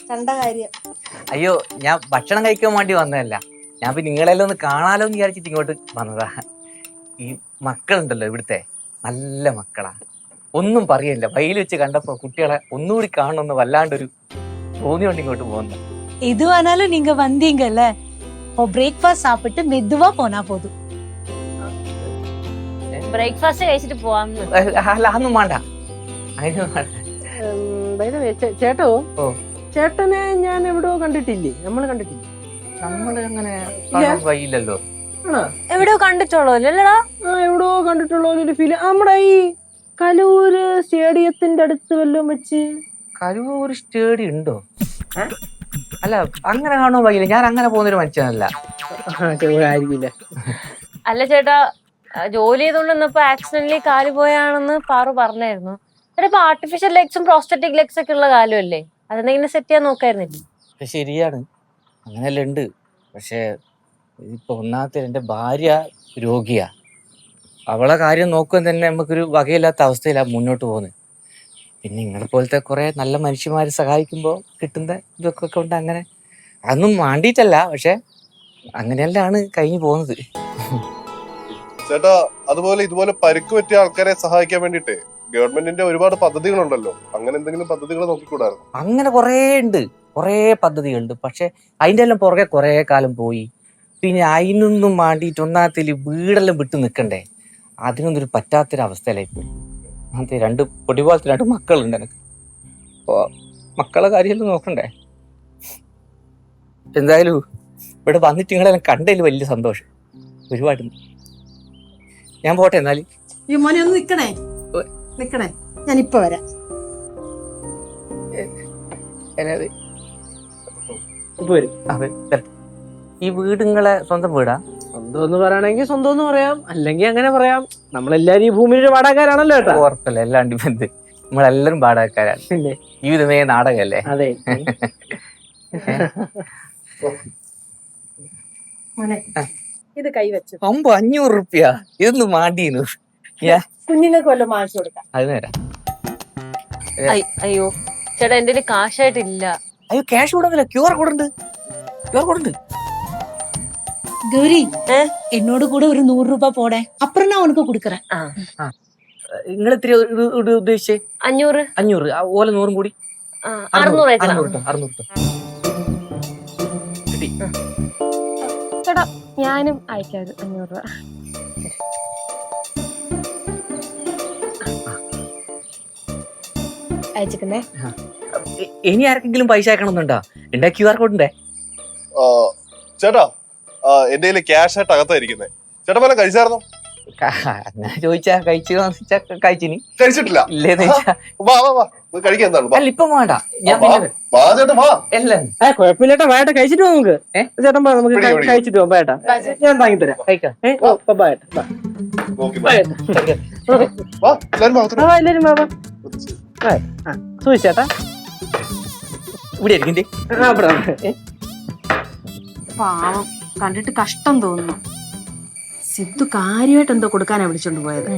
കണ്ട കാര്യം. അയ്യോ, ഞാൻ ഭക്ഷണം കഴിക്കാൻ വേണ്ടി വന്നതല്ല. ഞാൻ നിങ്ങളെല്ലാം ഒന്ന് കാണാലോ എന്ന് വിചാരിച്ചിട്ട് ഇങ്ങോട്ട് വന്നതാ. ഈ മക്കളുണ്ടല്ലോ ഇവിടുത്തെ, നല്ല മക്കളാ. ഒന്നും പറയില്ല. വയൽ വെച്ച് കണ്ടപ്പോ കുട്ടികളെ ഒന്നുകൂടി കാണണമെന്ന് വല്ലാണ്ടൊരു തോന്നിയോണ്ട് ഇങ്ങോട്ട് പോകുന്നു. எதுவானாலும் நீங்க வந்தீங்கல்ல, பிரேக்ஃபாஸ்ட் சாப்பிட்டு மெதுவா போனா போதும். ബ്രേക്ക്ഫാസ്റ്റ് കഴിച്ചിട്ട് പോവാം. അല്ല, അതൊന്നും വേണ്ട. അതിനൊന്നും വേണ്ട. ചേട്ടോ, ഓ, ചേട്ടനെ ഞാൻ എവിടെയോ കണ്ടിട്ടില്ലേ? നമ്മള് കണ്ടിട്ടില്ലേ? നമ്മള് അങ്ങനെ കാണാൻ വയ്യില്ലല്ലോ. ആണോ? എവിടെയോ കണ്ടിട്ടുള്ളൂ അല്ലടാ? എവിടെയോ കണ്ടിട്ടുള്ള ഒരു ഫീൽ. നമ്മുടെ ഈ കലൂര് സ്റ്റേഡിയത്തിന്റെ അടുത്ത് വല്ലതും വെച്ച്. കരൂർ സ്റ്റേഡിയം ഉണ്ടോ? അല്ല, അങ്ങനെ കാണാൻ വയ്യില്ല. ഞാൻ അങ്ങനെ പോകുന്നൊരു മനുഷ്യനല്ല. ആയിരിക്കില്ല. അല്ല ചേട്ടാ, ജോലി ചെയ്തോണ്ടിരുന്നപ്പോ ആക്സിഡന്റലി കാല് പോയാണെന്ന് പാറു പറഞ്ഞായിരുന്നു. ഇപ്പൊ ആർട്ടിഫിഷ്യൽ ലെഗ്സും പ്രോസ്റ്ററ്റിക് ലെഗ്സ് ഒക്കെ ഉള്ള കാലമല്ലേ, അതെന്തെങ്കിലും സെറ്റ് ചെയ്യാൻ നോക്കായിരുന്നില്ലേ? ശരിയാണ്, അങ്ങനെയല്ല ഉണ്ട്. പക്ഷെ ഇപ്പൊ ഒന്നാമത്തെ എന്റെ ഭാര്യ രോഗിയാ. അവളെ കാര്യം നോക്കാൻ തന്നെ നമുക്കൊരു വകയില്ലാത്ത അവസ്ഥയിലാണ് മുന്നോട്ട് പോകുന്നത്. പിന്നെ നിങ്ങളെ പോലത്തെ കുറെ നല്ല മനുഷ്യന്മാരെ സഹായിക്കുമ്പോൾ കിട്ടുന്ന ഇതൊക്കെ കൊണ്ട് അങ്ങനെ അതൊന്നും വേണ്ടിയിട്ടല്ല, പക്ഷെ അങ്ങനെയല്ലാണ് കഴിഞ്ഞു പോകുന്നത്. ചേട്ടാ, അതുപോലെ ഇതുപോലെ പരിക്ക് പറ്റിയ ആൾക്കാരെ സഹായിക്കാൻ വേണ്ടിട്ട് ഗവൺമെന്റിന്റെ ഒരുപാട് പദ്ധതികളുണ്ടല്ലോ. അങ്ങനെ എന്തെങ്കിലും പദ്ധതികൾ നോക്കിക്കൂടായിരുന്നു? അങ്ങനെ കുറേ പദ്ധതികളുണ്ട്. പക്ഷെ അതിന്റെ എല്ലാം പുറകെ കുറെ കാലം പോയി. പിന്നെ അതിനൊന്നും വേണ്ടിയിട്ട് ഒന്നാത്തിൽ വീടെല്ലാം വിട്ടു നിൽക്കണ്ടേ, അതിനൊന്നും ഒരു പറ്റാത്തൊരവസ്ഥയിലായിപ്പോയി. അങ്ങനത്തെ രണ്ട് പൊടിപോലത്തെ രണ്ട് മക്കളുണ്ട് എനിക്ക്. അപ്പോ മക്കളെ കാര്യമെല്ലാം നോക്കണ്ടേ. എന്തായാലും ഇവിടെ വന്നിട്ട് നിങ്ങളെല്ലാം കണ്ടതിൽ വലിയ സന്തോഷം. ഒരുപാട് ഞാൻ പോട്ടെ. എന്നാല് ഈ മോനെ ഒന്ന് നിക്കണേ, ഞാൻ ഇപ്പൊ വരാം. ഈ വീട് നിങ്ങളെ സ്വന്തം വീടാ? സ്വന്തം എന്ന് പറയണെങ്കിൽ സ്വന്തം എന്ന് പറയാം, അല്ലെങ്കിൽ അങ്ങനെ പറയാം. നമ്മളെല്ലാരും ഈ ഭൂമിയിലെ വാടകക്കാരാണല്ലോ കേട്ടോ. ഉറപ്പല്ലേ, എല്ലാണ്ട് ബന്ധ് നമ്മളെല്ലാരും പാടകക്കാരാണ്. ജീവിതമേ നാടകല്ലേ. അതെ. ഇത് കൈവച്ചു. 500 റുപ്യ ഇതൊന്നും മാണ്ടീന്നു. കുഞ്ഞുങ്ങൾക്ക് വല്ലതും വാങ്ങിച്ചു കൊടുക്കാം. അത് നേരം. അയ്യോ ചേട്ടാ, എന്റെ കാശായിട്ടില്ല. അയ്യോ, ക്യാഷ് കൊടുക്കില്ല. QR കോഡ് ഉണ്ട്. கௌரி, என்னோட கூட ஒரு 100 ரூபாய் போட, அப்புறம் நான் உனக்கு கொடுக்கறேன். നിങ്ങൾ ഇത്തിരി ഉദ്ദേശിച്ചേ? 500. 500 ഓല 100 കൂടി 600. ചേട്ടാ, ഞാനും അയക്കാം 500 രൂപ. അയച്ചിട്ടുണ്ടേ. ഇനി ആർക്കെങ്കിലും പൈസ അയക്കണമെന്നുണ്ടോ? ഉണ്ടാ QR കോഡ് ഉണ്ടേ? ചേട്ടാ, എന്റെ കയ്യില് ക്യാഷ് ആയിട്ട് അകത്തായിരിക്കുന്നത്. ചേട്ടാ വല്ല കഴിച്ചായിരുന്നോ? അങ്ങനെ ചോദിച്ചാ കഴിച്ചിനി. കഴിച്ചിട്ടില്ല. ഇല്ലേന്ന് ചോദിച്ചാ കഴിക്കാൻ എന്താണ്? അല്ല, ഇപ്പം വേണ്ട. ഞാൻ എല്ലാം കുഴപ്പമില്ലേട്ടാ, വേട്ട കഴിച്ചിട്ട് പോവാം നമുക്ക്. ചേട്ടൻ നമുക്ക് കഴിച്ചിട്ട് പോവാം. വേട്ട ഞാൻ വാങ്ങിത്തരാം. കഴിക്കാം. എല്ലാരും വാ. സൂചിച്ചേട്ടാ ഇവിടെ ഇരിക്കണ്ടേ? പാവം, കണ്ടിട്ട് കഷ്ടം തോന്നുന്നു. സിദ്ധു കാര്യമായിട്ട് എന്തോ കൊടുക്കാനാ വിളിച്ചോണ്ട് പോയത്.